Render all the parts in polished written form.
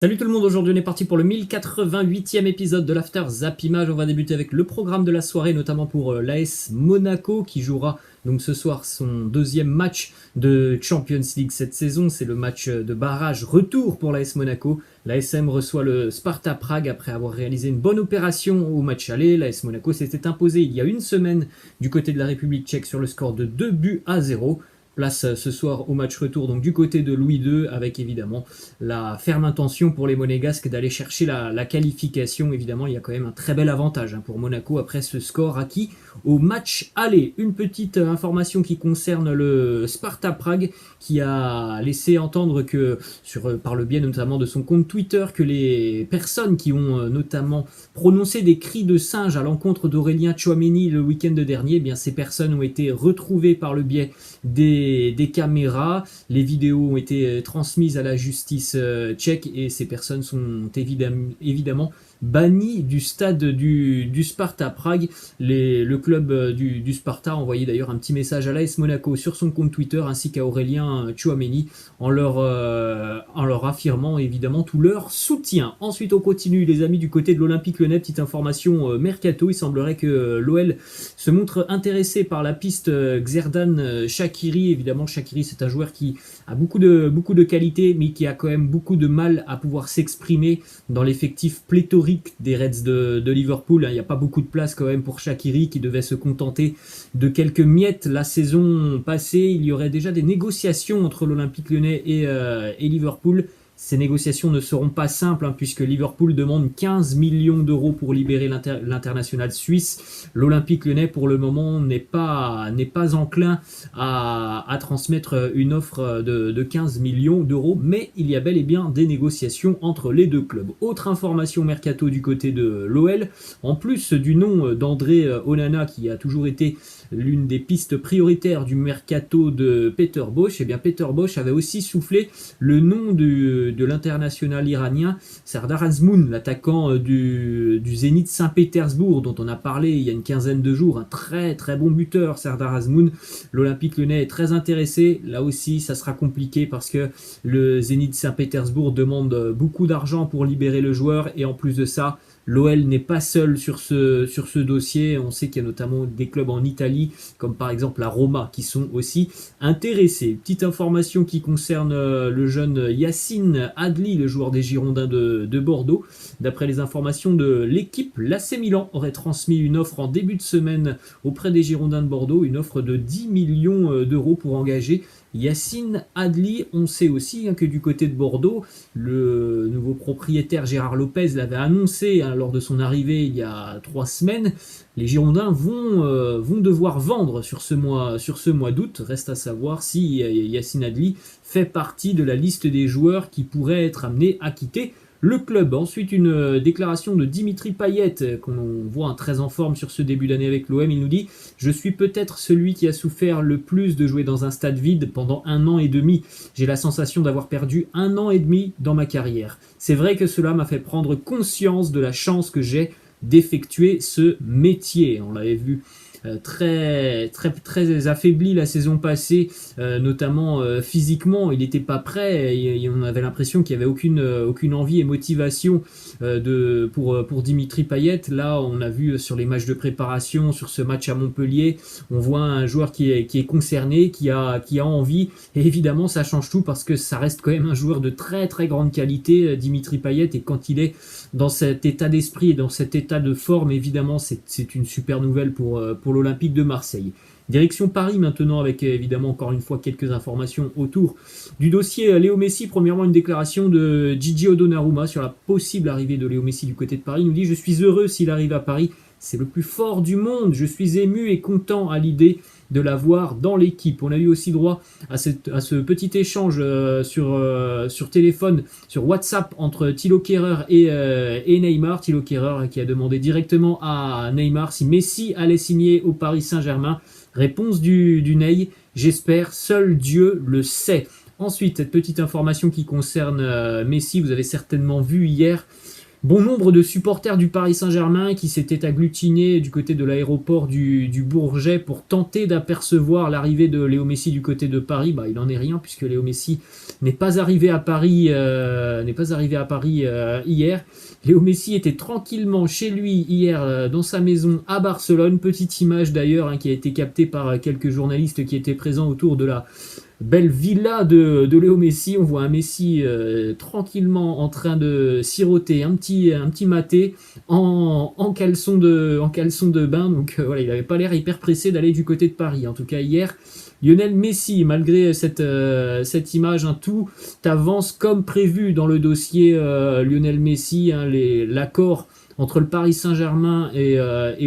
Salut tout le monde, aujourd'hui on est parti pour le 1088e épisode de l'After Zap Image. On va débuter avec le programme de la soirée, notamment pour l'AS Monaco qui jouera donc ce soir son deuxième match de Champions League cette saison. C'est le match de barrage retour pour l'AS Monaco. L'ASM reçoit le Sparta Prague après avoir réalisé une bonne opération au match aller. L'AS Monaco s'était imposé il y a une semaine du côté de la République tchèque sur le score de 2-0. Place ce soir au match retour donc du côté de Louis II avec évidemment la ferme intention pour les Monégasques d'aller chercher la qualification. Évidemment, il y a quand même un très bel avantage pour Monaco après ce score acquis au match aller. Une petite information qui concerne le Sparta Prague qui a laissé entendre que, par le biais notamment de son compte Twitter, que les personnes qui ont notamment prononcé des cris de singe à l'encontre d'Aurélien Tchouaméni le week-end dernier, eh bien ces personnes ont été retrouvées par le biais des caméras. Les vidéos ont été transmises à la justice tchèque et ces personnes sont évidemment bannies du stade du Sparta Prague. Le club du Sparta a envoyé d'ailleurs un petit message à l'AS Monaco sur son compte Twitter ainsi qu'à Aurélien Tchouaméni en leur affirmant évidemment tout leur soutien. Ensuite on continue les amis du côté de l'Olympique Lyonnais. Petite information mercato, il semblerait que l'OL se montre intéressé par la piste Xherdan Shaqiri. Évidemment Shaqiri c'est un joueur qui a beaucoup de qualité mais qui a quand même beaucoup de mal à pouvoir s'exprimer dans l'effectif pléthorique des Reds de Liverpool. Il n'y a pas beaucoup de place quand même pour Shaqiri qui devait se contenter de quelques miettes la saison passée. Il y aurait déjà des négociations entre l'Olympique Lyonnais et Liverpool. Ces négociations ne seront pas simples puisque Liverpool demande 15 millions d'euros pour libérer l'international suisse. L'Olympique Lyonnais pour le moment n'est pas enclin à transmettre une offre de 15 millions d'euros, mais il y a bel et bien des négociations entre les deux clubs. Autre information mercato du côté de l'OL, en plus du nom d'André Onana qui a toujours été l'une des pistes prioritaires du mercato de Peter Bosz, et bien Peter Bosz avait aussi soufflé le nom de l'international iranien Serdar Azmoun, l'attaquant du Zénith Saint-Pétersbourg dont on a parlé il y a une quinzaine de jours, un très très bon buteur Serdar Azmoun. L'Olympique Lyonnais est très intéressé, là aussi ça sera compliqué parce que le Zénith Saint-Pétersbourg demande beaucoup d'argent pour libérer le joueur et en plus de ça l'OL n'est pas seul sur ce dossier. On sait qu'il y a notamment des clubs en Italie, comme par exemple la Roma, qui sont aussi intéressés. Petite information qui concerne le jeune Yacine Adli, le joueur des Girondins de Bordeaux. D'après les informations de l'équipe, l'AC Milan aurait transmis une offre en début de semaine auprès des Girondins de Bordeaux, une offre de 10 millions d'euros pour engager Yacine Adli. On sait aussi que du côté de Bordeaux, le nouveau propriétaire Gérard Lopez l'avait annoncé lors de son arrivée il y a 3 semaines. Les Girondins vont devoir vendre sur ce mois d'août. Reste à savoir si Yacine Adli fait partie de la liste des joueurs qui pourraient être amenés à quitter le club. Ensuite, une déclaration de Dimitri Payet, qu'on voit très en forme sur ce début d'année avec l'OM. Il nous dit « Je suis peut-être celui qui a souffert le plus de jouer dans un stade vide pendant 1 an et demi. J'ai la sensation d'avoir perdu 1 an et demi dans ma carrière. C'est vrai que cela m'a fait prendre conscience de la chance que j'ai d'effectuer ce métier. » On l'avait vu très affaibli la saison passée, notamment physiquement. Il n'était pas prêt et on avait l'impression qu'il n'y avait aucune envie et motivation pour Dimitri Payet. Là, on a vu sur les matchs de préparation, sur ce match à Montpellier, on voit un joueur qui est concerné, qui a envie, et évidemment ça change tout parce que ça reste quand même un joueur de très très grande qualité, Dimitri Payet, et quand il est dans cet état d'esprit et dans cet état de forme, évidemment c'est une super nouvelle pour l'Olympique de Marseille. Direction Paris maintenant avec évidemment encore une fois quelques informations autour du dossier Léo Messi. Premièrement, une déclaration de Gigi Donnarumma sur la possible arrivée de Léo Messi du côté de Paris. Il nous dit « Je suis heureux s'il arrive à Paris, c'est le plus fort du monde, je suis ému et content à l'idée de l'avoir dans l'équipe. » On a eu aussi droit à ce petit échange sur téléphone, sur WhatsApp entre Thilo Kehrer et Neymar. Thilo Kehrer qui a demandé directement à Neymar si Messi allait signer au Paris Saint-Germain. Réponse du Ney, j'espère, seul Dieu le sait. Ensuite, cette petite information qui concerne Messi, vous avez certainement vu hier bon nombre de supporters du Paris Saint-Germain qui s'étaient agglutinés du côté de l'aéroport du Bourget pour tenter d'apercevoir l'arrivée de Léo Messi du côté de Paris. Il n'en est rien puisque Léo Messi n'est pas arrivé à Paris, hier. Léo Messi était tranquillement chez lui hier dans sa maison à Barcelone. Petite image d'ailleurs qui a été captée par quelques journalistes qui étaient présents autour de la belle villa de Léo Messi. On voit un Messi tranquillement en train de siroter un petit maté en caleçon de bain. Donc voilà, il n'avait pas l'air hyper pressé d'aller du côté de Paris. En tout cas hier, Lionel Messi, malgré cette image, tout avance comme prévu dans le dossier Lionel Messi. L'accord entre le Paris Saint-Germain et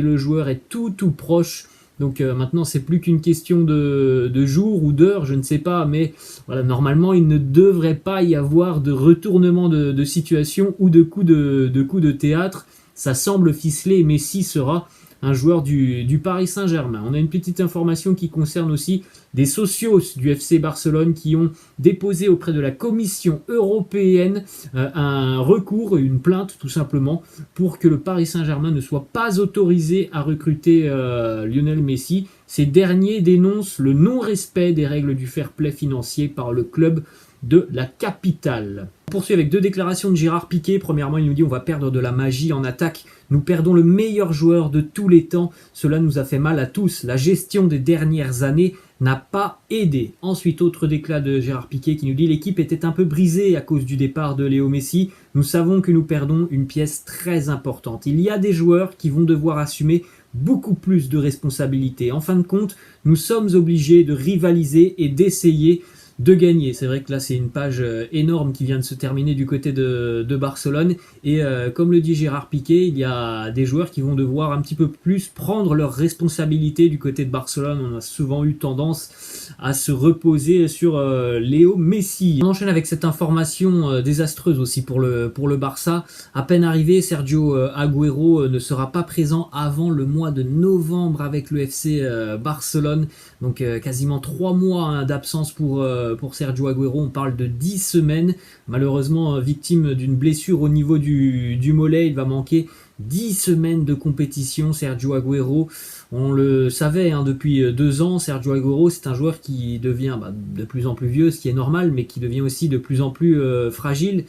le joueur est tout proche. Donc maintenant, c'est plus qu'une question de jours ou d'heures, je ne sais pas, mais voilà, normalement, il ne devrait pas y avoir de retournement de situation ou de coup de théâtre. Ça semble ficelé et Messi sera un joueur du Paris Saint-Germain. On a une petite information qui concerne aussi des socios du FC Barcelone qui ont déposé auprès de la Commission européenne un recours, une plainte tout simplement, pour que le Paris Saint-Germain ne soit pas autorisé à recruter Lionel Messi. Ces derniers dénoncent le non-respect des règles du fair play financier par le club de la capitale. On poursuit avec deux déclarations de Gérard Piqué. Premièrement, il nous dit on va perdre de la magie en attaque. Nous perdons le meilleur joueur de tous les temps. Cela nous a fait mal à tous. La gestion des dernières années n'a pas aidé. Ensuite, autre déclat de Gérard Piqué qui nous dit l'équipe était un peu brisée à cause du départ de Léo Messi. Nous savons que nous perdons une pièce très importante. Il y a des joueurs qui vont devoir assumer beaucoup plus de responsabilités. En fin de compte, nous sommes obligés de rivaliser et d'essayer de gagner. C'est vrai que là c'est une page énorme qui vient de se terminer du côté de Barcelone et comme le dit Gérard Piqué, il y a des joueurs qui vont devoir un petit peu plus prendre leurs responsabilités du côté de Barcelone. On a souvent eu tendance à se reposer sur Léo Messi. On enchaîne avec cette information désastreuse aussi pour le Barça. À peine arrivé, Sergio Agüero ne sera pas présent avant le mois de novembre avec le FC Barcelone. Donc quasiment 3 mois d'absence pour Sergio Agüero. On parle de 10 semaines. Malheureusement, victime d'une blessure au niveau du mollet, il va manquer 10 semaines de compétition. Sergio Agüero, on le savait depuis 2 ans, Sergio Agüero c'est un joueur qui devient de plus en plus vieux, ce qui est normal, mais qui devient aussi de plus en plus fragile.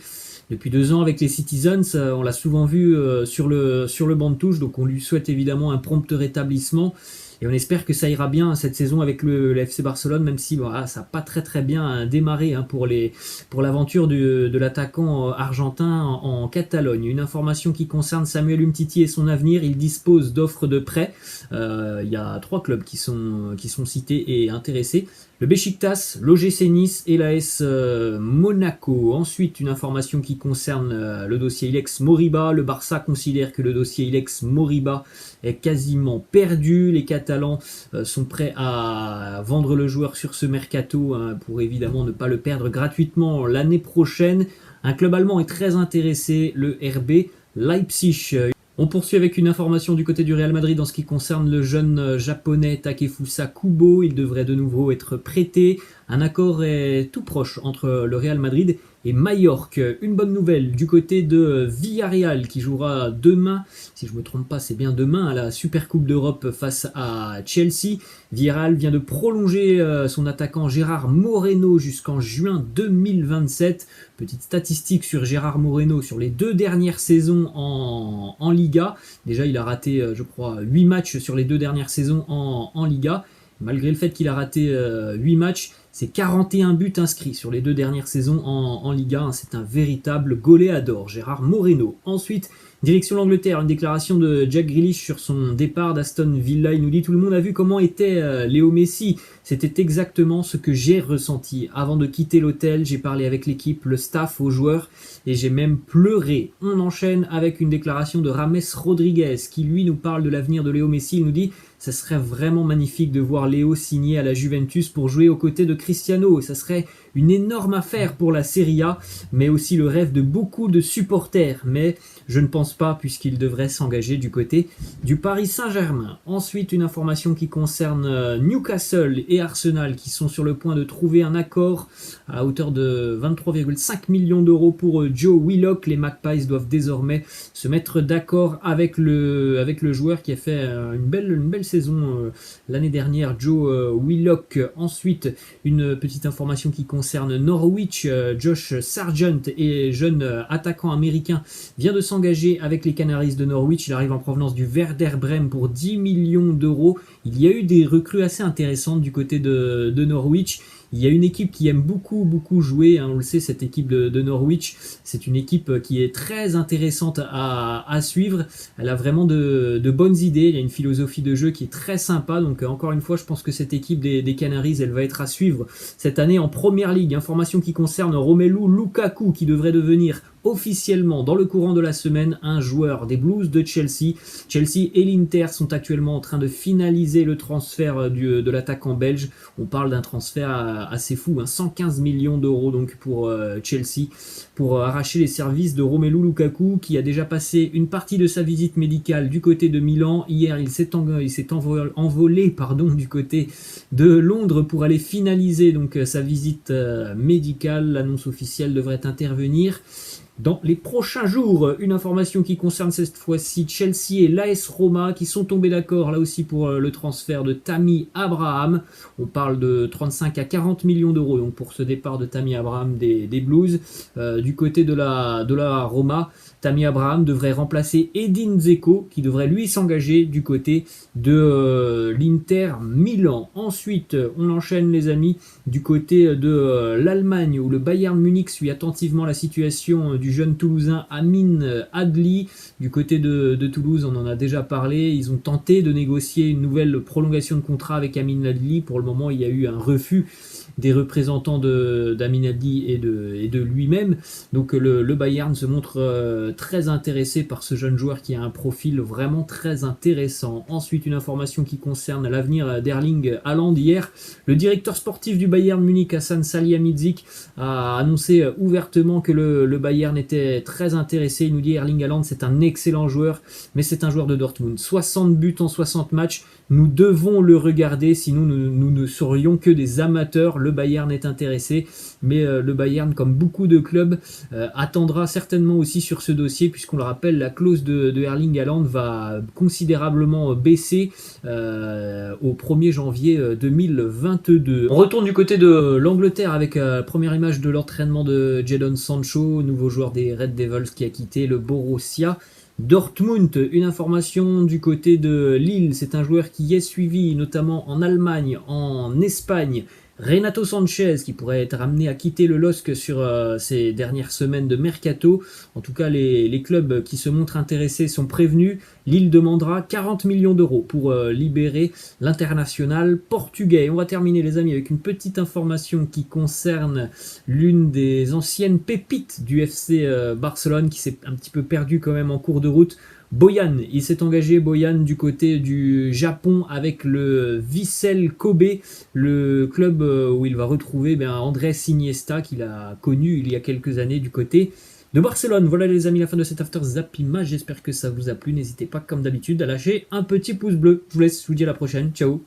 Depuis 2 ans avec les Citizens, on l'a souvent vu sur le banc de touche, donc on lui souhaite évidemment un prompt rétablissement. Et on espère que ça ira bien cette saison avec le FC Barcelone, même si ça n'a pas très bien démarré pour l'aventure de l'attaquant argentin en Catalogne. Une information qui concerne Samuel Umtiti et son avenir, il dispose d'offres de prêt. Il y a 3 clubs qui sont cités et intéressés. Le Beşiktaş, l'OGC Nice et l'AS Monaco. Ensuite, une information qui concerne le dossier Ilex Moriba. Le Barça considère que le dossier Ilex Moriba est quasiment perdu. Les Catalans sont prêts à vendre le joueur sur ce mercato pour évidemment ne pas le perdre gratuitement l'année prochaine. Un club allemand est très intéressé, le RB Leipzig. On poursuit avec une information du côté du Real Madrid en ce qui concerne le jeune japonais Takefusa Kubo. Il devrait de nouveau être prêté. Un accord est tout proche entre le Real Madrid et Majorque. Une bonne nouvelle du côté de Villarreal qui jouera demain, si je ne me trompe pas c'est bien demain, à la Super Coupe d'Europe face à Chelsea. Villarreal vient de prolonger son attaquant Gérard Moreno jusqu'en juin 2027. Petite statistique sur Gérard Moreno sur les 2 dernières saisons en Liga. Déjà il a raté je crois 8 matchs sur les 2 dernières saisons en Liga. Malgré le fait qu'il a raté 8 matchs, c'est 41 buts inscrits sur les 2 dernières saisons en Liga. C'est un véritable goléador, Gérard Moreno. Ensuite, direction l'Angleterre, une déclaration de Jack Grealish sur son départ d'Aston Villa. Il nous dit « Tout le monde a vu comment était Léo Messi. C'était exactement ce que j'ai ressenti. Avant de quitter l'hôtel, j'ai parlé avec l'équipe, le staff, aux joueurs et j'ai même pleuré. » On enchaîne avec une déclaration de James Rodriguez qui lui nous parle de l'avenir de Léo Messi. Il nous dit « ça serait vraiment magnifique de voir Léo signer à la Juventus pour jouer aux côtés de Cristiano. Ça serait une énorme affaire pour la Serie A, mais aussi le rêve de beaucoup de supporters. Mais je ne pense pas, puisqu'il devrait s'engager du côté du Paris Saint-Germain. Ensuite, une information qui concerne Newcastle et Arsenal qui sont sur le point de trouver un accord à hauteur de 23,5 millions d'euros pour Joe Willock. Les Magpies doivent désormais se mettre d'accord avec le joueur qui a fait une belle saison l'année dernière, Joe Willock. Ensuite, une petite information qui concerne Norwich. Josh Sargent, et jeune attaquant américain, vient de s'engager avec les Canaries de Norwich. Il arrive en provenance du Werder Bremen pour 10 millions d'euros. Il y a eu des recrues assez intéressantes du côté de Norwich. Il y a une équipe qui aime beaucoup jouer, on le sait, cette équipe de Norwich. C'est une équipe qui est très intéressante à suivre. Elle a vraiment de bonnes idées. Il y a une philosophie de jeu qui est très sympa. Donc encore une fois, je pense que cette équipe des Canaries, elle va être à suivre cette année en Première Ligue. Information qui concerne Romelu Lukaku, qui devrait devenir officiellement dans le courant de la semaine un joueur des Blues de Chelsea. Chelsea et l'Inter sont actuellement en train de finaliser le transfert de l'attaquant belge. On parle d'un transfert assez fou, 115 millions d'euros donc pour Chelsea, pour arracher les services de Romelu Lukaku, qui a déjà passé une partie de sa visite médicale du côté de Milan. Hier, il s'est envolé du côté de Londres pour aller finaliser donc sa visite médicale. L'annonce officielle devrait intervenir dans les prochains jours. Une information qui concerne cette fois-ci Chelsea et l'AS Roma qui sont tombés d'accord là aussi pour le transfert de Tammy Abraham. On parle de 35 à 40 millions d'euros donc pour ce départ de Tammy Abraham des Blues. Du côté de la Roma, Tammy Abraham devrait remplacer Edin Dzeko qui devrait lui s'engager du côté de l'Inter Milan. Ensuite, on enchaîne les amis du côté de l'Allemagne où le Bayern Munich suit attentivement la situation du jeune Toulousain Amin Adli. Du côté de Toulouse, on en a déjà parlé. Ils ont tenté de négocier une nouvelle prolongation de contrat avec Amin Adli. Pour le moment, il y a eu un refus des représentants d'Amin Adli et de lui-même. Donc le Bayern se montre très intéressé par ce jeune joueur qui a un profil vraiment très intéressant. Ensuite, une information qui concerne l'avenir d'Erling Haaland. Hier, le directeur sportif du Bayern Munich, Hassan Salihamidzic, a annoncé ouvertement que le Bayern était très intéressé. Il nous dit Erling Haaland, c'est un excellent joueur, mais c'est un joueur de Dortmund. 60 buts en 60 matchs. Nous devons le regarder, sinon nous ne serions que des amateurs. Le Bayern est intéressé, mais le Bayern, comme beaucoup de clubs, attendra certainement aussi sur ce dossier, puisqu'on le rappelle, la clause de Erling Haaland va considérablement baisser au 1er janvier 2022. On retourne du côté de l'Angleterre avec la première image de l'entraînement de Jadon Sancho, nouveau joueur des Red Devils qui a quitté le Borussia Dortmund. Une information du côté de Lille, c'est un joueur qui est suivi notamment en Allemagne, en Espagne. Renato Sanchez qui pourrait être amené à quitter le LOSC sur ces dernières semaines de mercato. En tout cas, les clubs qui se montrent intéressés sont prévenus. Lille demandera 40 millions d'euros pour libérer l'international portugais. Et on va terminer les amis avec une petite information qui concerne l'une des anciennes pépites du FC Barcelone qui s'est un petit peu perdue quand même en cours de route. Boyan, il s'est engagé du côté du Japon avec le Vissel Kobe, le club où il va retrouver Andrés Iniesta qu'il a connu il y a quelques années du côté de Barcelone. Voilà les amis, la fin de cet After Zappima, j'espère que ça vous a plu. N'hésitez pas comme d'habitude à lâcher un petit pouce bleu. Je vous laisse, je vous dis à la prochaine, ciao.